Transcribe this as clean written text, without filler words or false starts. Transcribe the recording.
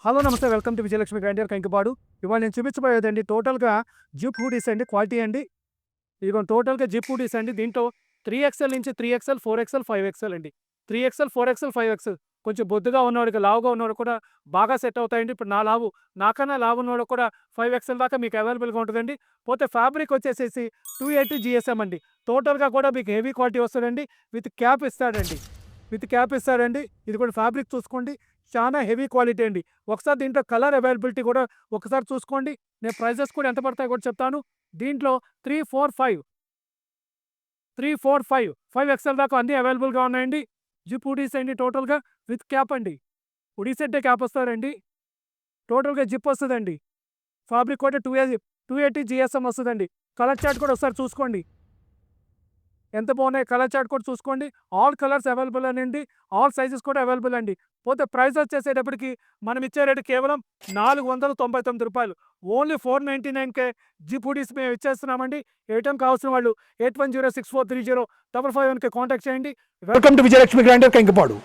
Hello నమస్తే, welcome to Vijayalakshmi grinder Kankipadu. ఇవాళ నేను చూపించబోయేదండి టోటల్గా జిప్ హూడీస్ అండి, క్వాలిటీ అండి. ఇదిగో టోటల్గా జిప్ హూడీస్ అండి. దీంట్లో 3XL నుంచి 3XL, 4XL, 5XL అండి. 3XL, 4XL, 5XL కొంచెం బొద్దుగా ఉన్నవాడికి, లావుగా ఉన్నవాడు కూడా బాగా సెట్ అవుతాయండి. ఇప్పుడు నాకన్నా లావు ఉన్నవాడు కూడా 5XL దాకా మీకు అవైలబుల్గా ఉంటుందండి. పోతే ఫ్యాబ్రిక్ వచ్చేసేసి 280 GSM అండి. టోటల్గా కూడా మీకు హెవీ క్వాలిటీ వస్తుందండి. విత్ క్యాప్ ఇస్తాడండి. ఇది కూడా ఫ్యాబ్రిక్ చూసుకోండి, చాలా హెవీ క్వాలిటీ అండి. ఒకసారి దీంట్లో కలర్ అవైలబిలిటీ కూడా ఒకసారి చూసుకోండి. నేను ప్రైజెస్ కూడా ఎంత పడతాయో కూడా చెప్తాను. దీంట్లో 3, 4, 5XL దాకా అన్నీ అవైలబుల్గా ఉన్నాయండి. జిప్ హుడీస్ అండి, టోటల్గా విత్ క్యాప్ అండి. హుడీ సెట్టే క్యాప్ వస్తారండి. టోటల్గా జిప్ వస్తుందండి. ఫ్యాబ్రిక్ కూడా 280 GSM వస్తుందండి. కలర్ చార్ట్ కూడా ఒకసారి చూసుకోండి, ఎంత బాగున్నాయి. కలర్ చార్ట్ కూడా చూసుకోండి. ఆల్ కలర్స్ అవైలబుల్ అండి, ఆల్ సైజెస్ కూడా అవైలబుల్ అండి. పోతే ప్రైస్ వచ్చేసేటప్పటికి మనం ఇచ్చే రేటు కేవలం ₹499. ఓన్లీ 499కే జిప్ హుడీస్ మేము ఇచ్చేస్తున్నామండి. ఏటీఎం కావాల్సిన వాళ్ళు 8106430551కి కాంటాక్ట్ చేయండి. Welcome to Vijayalakshmi grinder Kankipadu.